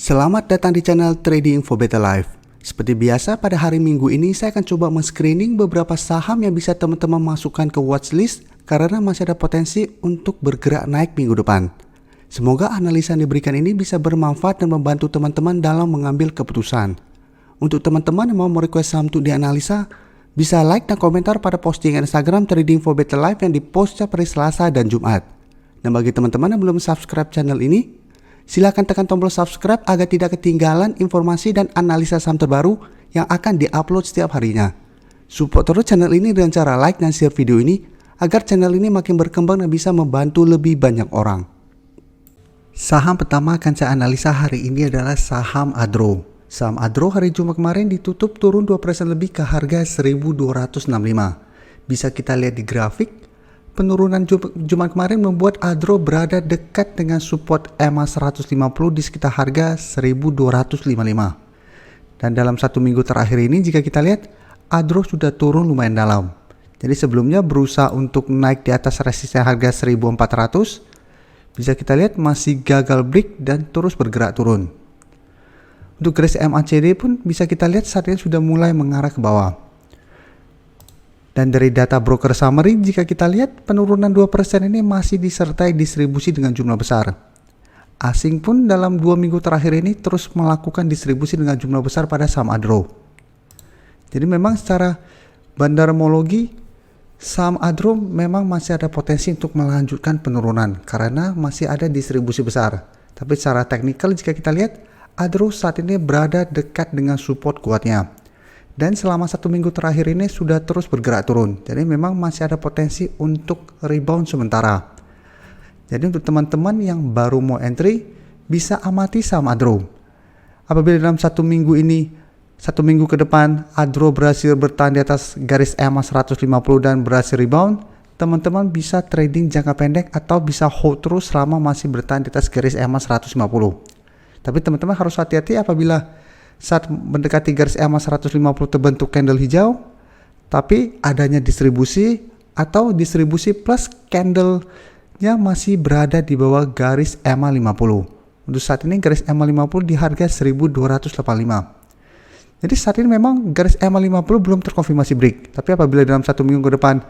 Selamat datang di channel Trading for Better Life. Seperti biasa, pada hari Minggu ini saya akan coba men-screening beberapa saham yang bisa teman-teman masukkan ke watchlist karena masih ada potensi untuk bergerak naik minggu depan. Semoga analisa yang diberikan ini bisa bermanfaat dan membantu teman-teman dalam mengambil keputusan. Untuk teman-teman yang mau merequest saham untuk dianalisa, bisa like dan komentar pada postingan Instagram Trading for Better Life yang dipost setiap hari Selasa dan Jumat. Dan bagi teman-teman yang belum subscribe channel ini, silakan tekan tombol subscribe agar tidak ketinggalan informasi dan analisa saham terbaru yang akan diupload setiap harinya. Support terus channel ini dengan cara like dan share video ini agar channel ini makin berkembang dan bisa membantu lebih banyak orang. Saham pertama akan saya analisa hari ini adalah saham Adro. Saham Adro hari Jumat kemarin ditutup turun 2% lebih ke harga 1265. Bisa kita lihat di grafik. Penurunan Jumat kemarin membuat Adro berada dekat dengan support EMA 150 di sekitar harga 1255. Dan dalam satu minggu terakhir ini jika kita lihat Adro sudah turun lumayan dalam. Jadi sebelumnya berusaha untuk naik di atas resisten harga 1400. Bisa kita lihat masih gagal break dan terus bergerak turun. Untuk garis MACD pun bisa kita lihat saat ini sudah mulai mengarah ke bawah. Dan dari data broker summary, jika kita lihat penurunan 2% ini masih disertai distribusi dengan jumlah besar. Asing pun dalam 2 minggu terakhir ini terus melakukan distribusi dengan jumlah besar pada saham Adro. Jadi memang secara bandarmologi, saham Adro memang masih ada potensi untuk melanjutkan penurunan karena masih ada distribusi besar. Tapi secara teknikal jika kita lihat, Adro saat ini berada dekat dengan support kuatnya. Dan selama satu minggu terakhir ini sudah terus bergerak turun. Jadi memang masih ada potensi untuk rebound sementara. Jadi untuk teman-teman yang baru mau entry, bisa amati saham Adro. Apabila dalam satu minggu ke depan Adro berhasil bertahan di atas garis EMA 150 dan berhasil rebound, teman-teman bisa trading jangka pendek atau bisa hold terus selama masih bertahan di atas garis EMA 150. Tapi teman-teman harus hati-hati apabila saat mendekati garis EMA 150 terbentuk candle hijau, tapi adanya distribusi atau distribusi plus candlenya masih berada di bawah garis EMA 50. Untuk saat ini garis EMA 50 di harga 1285. Jadi saat ini memang garis EMA 50 belum terkonfirmasi break. Tapi apabila dalam satu minggu ke depan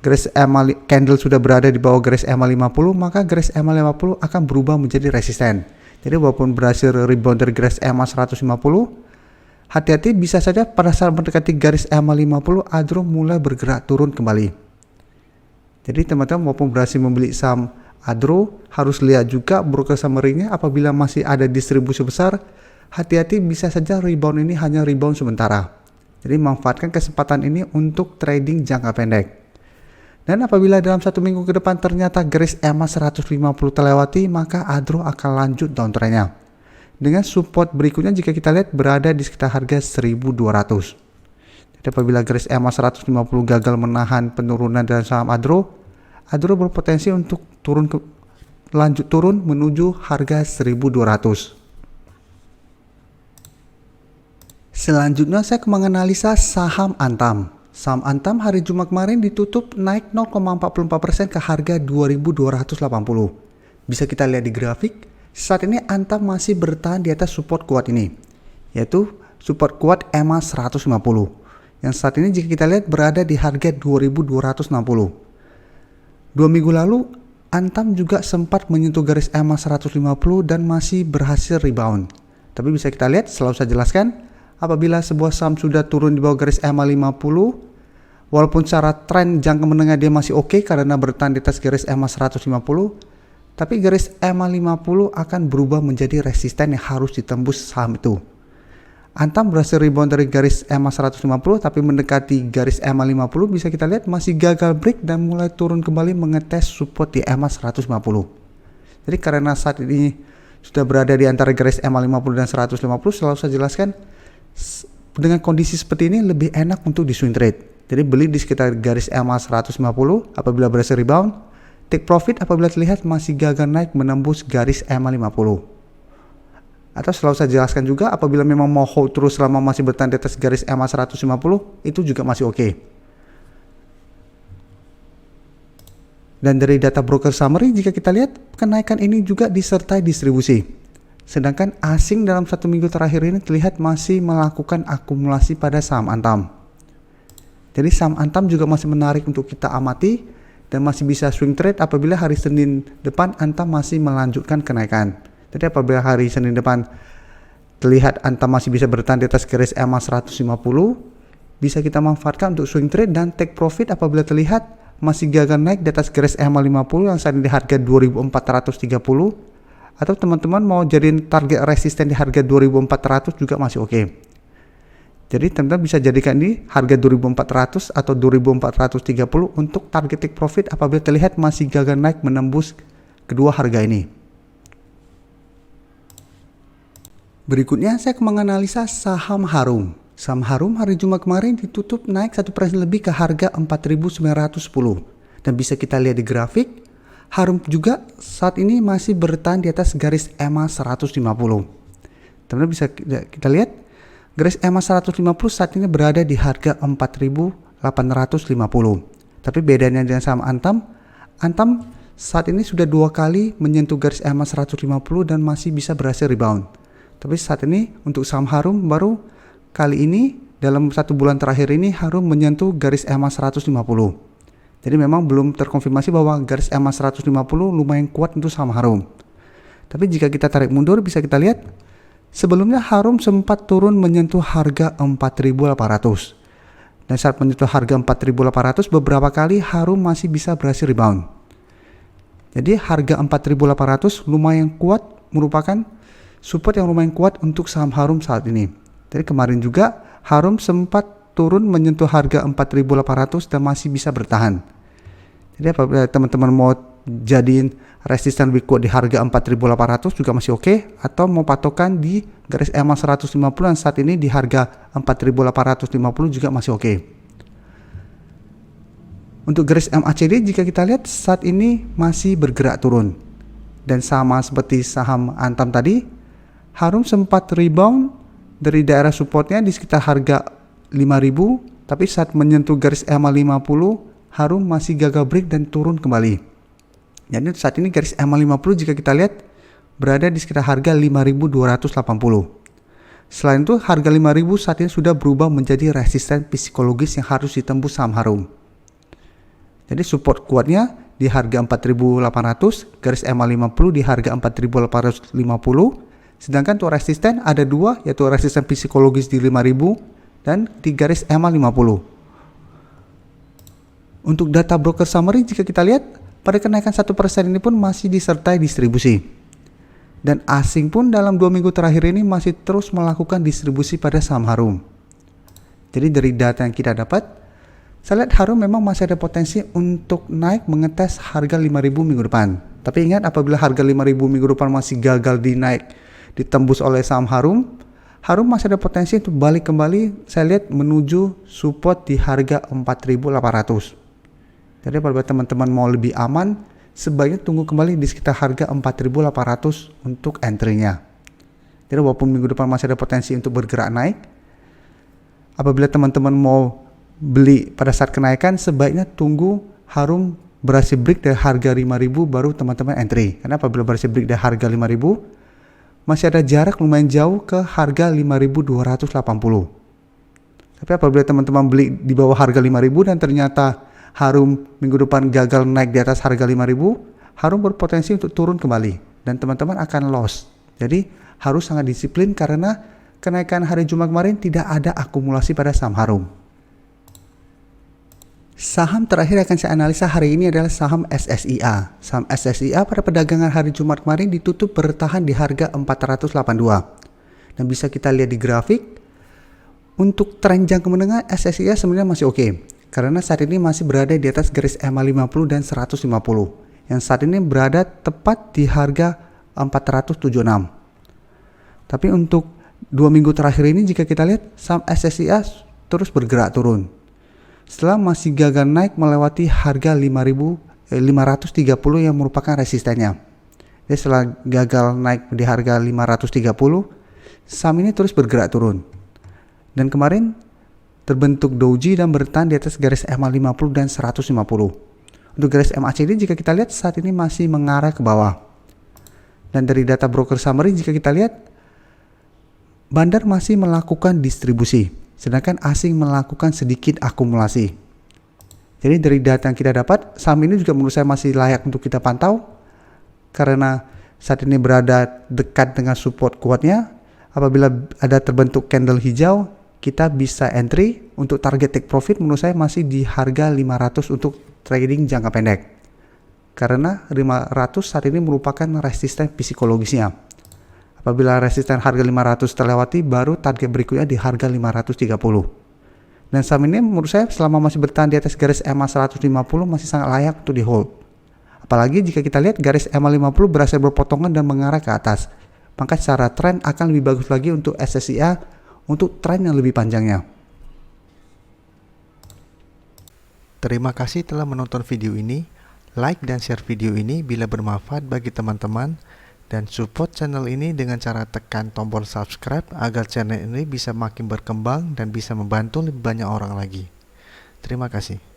garis EMA candle sudah berada di bawah garis EMA 50, maka garis EMA 50 akan berubah menjadi resisten. Jadi walaupun berhasil rebound dari garis EMA 150, hati-hati bisa saja pada saat mendekati garis EMA 50, Adro mulai bergerak turun kembali. Jadi teman-teman walaupun berhasil membeli saham Adro, harus lihat juga broker summary-nya apabila masih ada distribusi besar, hati-hati bisa saja rebound ini hanya rebound sementara. Jadi manfaatkan kesempatan ini untuk trading jangka pendek. Dan apabila dalam satu minggu ke depan ternyata garis EMA 150 terlewati, maka Adro akan lanjut downtrendnya. Dengan support berikutnya jika kita lihat berada di sekitar harga 1200. Jadi apabila garis EMA 150 gagal menahan penurunan dari saham Adro, Adro berpotensi untuk lanjut turun menuju harga 1200. Selanjutnya saya akan menganalisa saham Antam. Saham Antam hari Jumat kemarin ditutup naik 0,44% ke harga 2280. Bisa kita lihat di grafik, saat ini Antam masih bertahan di atas support kuat ini, yaitu support kuat EMA 150. Yang saat ini jika kita lihat berada di harga 2260. 2 minggu lalu, Antam juga sempat menyentuh garis EMA 150 dan masih berhasil rebound. Tapi bisa kita lihat, selalu saya jelaskan, apabila sebuah saham sudah turun di bawah garis EMA 50, walaupun secara tren jangka menengah dia masih oke karena bertahan di atas garis EMA 150, tapi garis EMA 50 akan berubah menjadi resisten yang harus ditembus saham itu. Antam berhasil rebound dari garis EMA 150, tapi mendekati garis EMA 50 bisa kita lihat masih gagal break dan mulai turun kembali mengetes support di EMA 150. Jadi karena saat ini sudah berada di antara garis EMA 50 dan 150, selalu saya jelaskan, dengan kondisi seperti ini lebih enak untuk di swing trade. Jadi beli di sekitar garis EMA 150 apabila berhasil rebound, take profit apabila terlihat masih gagal naik menembus garis EMA 50. Atau selalu saya jelaskan juga apabila memang mau hold terus selama masih bertahan di atas garis EMA 150, itu juga masih oke. Dan dari data broker summary jika kita lihat kenaikan ini juga disertai distribusi. Sedangkan asing dalam 1 minggu terakhir ini terlihat masih melakukan akumulasi pada saham Antam. Jadi saham Antam juga masih menarik untuk kita amati dan masih bisa swing trade apabila hari Senin depan Antam masih melanjutkan kenaikan. Jadi apabila hari Senin depan terlihat Antam masih bisa bertahan di atas garis EMA 150, bisa kita manfaatkan untuk swing trade dan take profit apabila terlihat masih gagal naik di atas garis EMA 50 yang saat ini di harga 2430. Atau teman-teman mau jadiin target resisten di harga 2400 juga masih oke. Jadi teman-teman bisa jadikan ini harga 2400 atau 2430 untuk target take profit apabila terlihat masih gagal naik menembus kedua harga ini. Berikutnya saya akan menganalisa saham Harum. Saham Harum hari Jumat kemarin ditutup naik 1% lebih ke harga 4.910. Dan bisa kita lihat di grafik, Harum juga saat ini masih bertahan di atas garis EMA 150. Teman-teman bisa kita lihat garis EMA 150 saat ini berada di harga 4.850. Tapi bedanya dengan saham Antam, Antam saat ini sudah 2 kali menyentuh garis EMA 150 dan masih bisa berhasil rebound. Tapi saat ini untuk saham Harum baru kali ini dalam 1 bulan terakhir ini Harum menyentuh garis EMA 150. Jadi memang belum terkonfirmasi bahwa garis EMA 150 lumayan kuat untuk saham Harum. Tapi jika kita tarik mundur bisa kita lihat sebelumnya Harum sempat turun menyentuh harga 4.800. Dan saat menyentuh harga 4.800 beberapa kali Harum masih bisa berhasil rebound. Jadi harga 4.800 lumayan kuat, merupakan support yang lumayan kuat untuk saham Harum saat ini. Jadi kemarin juga Harum sempat turun menyentuh harga 4.800 dan masih bisa bertahan. Jadi apabila teman-teman mau jadiin resisten lebih kuat di harga 4.800 juga masih oke, atau mau patokan di garis EMA 150 yang saat ini di harga 4.850 juga masih oke. Untuk garis MACD jika kita lihat saat ini masih bergerak turun. Dan sama seperti saham Antam tadi, Harum sempat rebound dari daerah supportnya di sekitar harga 5.000, tapi saat menyentuh garis EMA 50 Harum masih gagal break dan turun kembali. Jadi saat ini garis EMA 50 jika kita lihat berada di sekitar harga 5.280. Selain itu harga 5.000 saat ini sudah berubah menjadi resisten psikologis yang harus ditembus saham Harum. Jadi support kuatnya di harga 4.800, garis EMA 50 di harga 4.850. Sedangkan untuk resisten ada 2, yaitu resisten psikologis di 5.000 dan di garis EMA 50. Untuk data broker summary jika kita lihat pada kenaikan 1% ini pun masih disertai distribusi. Dan asing pun dalam 2 minggu terakhir ini masih terus melakukan distribusi pada saham Harum. Jadi dari data yang kita dapat, saya lihat Harum memang masih ada potensi untuk naik mengetes harga 5.000 minggu depan. Tapi ingat apabila harga 5.000 minggu depan masih gagal ditembus oleh saham Harum, Harum masih ada potensi untuk balik kembali saya lihat menuju support di harga 4.800. Jadi apabila teman-teman mau lebih aman, sebaiknya tunggu kembali di sekitar harga 4.800 untuk entry-nya. Jadi walaupun minggu depan masih ada potensi untuk bergerak naik, apabila teman-teman mau beli pada saat kenaikan, sebaiknya tunggu Harum berhasil break dari harga 5.000 baru teman-teman entry. Karena apabila berhasil break dari harga 5.000, masih ada jarak lumayan jauh ke harga 5.280. Tapi apabila teman-teman beli di bawah harga 5.000 dan ternyata Harum minggu depan gagal naik di atas harga 5.000, Harum berpotensi untuk turun kembali dan teman-teman akan loss. Jadi harus sangat disiplin karena kenaikan hari Jumat kemarin tidak ada akumulasi pada saham Harum. Saham terakhir akan saya analisa hari ini adalah saham SSIA. Saham SSIA pada perdagangan hari Jumat kemarin ditutup bertahan di harga 482. Dan bisa kita lihat di grafik, untuk tren jangka menengah SSIA sebenarnya masih oke. Karena saat ini masih berada di atas garis EMA 50 dan 150. Yang saat ini berada tepat di harga 476. Tapi untuk 2 minggu terakhir ini jika kita lihat saham SSIA terus bergerak turun. Setelah masih gagal naik melewati harga 5.530 yang merupakan resistennya. Jadi setelah gagal naik di harga 530, saham ini terus bergerak turun. Dan kemarin terbentuk doji dan bertahan di atas garis EMA 50 dan 150. Untuk garis MACD jika kita lihat saat ini masih mengarah ke bawah. Dan dari data broker summary jika kita lihat, bandar masih melakukan distribusi, sedangkan asing melakukan sedikit akumulasi. Jadi dari data yang kita dapat, saham ini juga menurut saya masih layak untuk kita pantau karena saat ini berada dekat dengan support kuatnya. Apabila ada terbentuk candle hijau, kita bisa entry. Untuk target take profit menurut saya masih di harga 500 untuk trading jangka pendek. Karena 500 saat ini merupakan resisten psikologisnya. Apabila resisten harga 500 terlewati, baru target berikutnya di harga 530. Dan saham ini menurut saya selama masih bertahan di atas garis EMA 150 masih sangat layak untuk di hold. Apalagi jika kita lihat garis EMA 50 berhasil berpotongan dan mengarah ke atas. Maka secara tren akan lebih bagus lagi untuk SSIA untuk tren yang lebih panjangnya. Terima kasih telah menonton video ini. Like dan share video ini bila bermanfaat bagi teman-teman, dan support channel ini dengan cara tekan tombol subscribe agar channel ini bisa makin berkembang dan bisa membantu lebih banyak orang lagi. Terima kasih.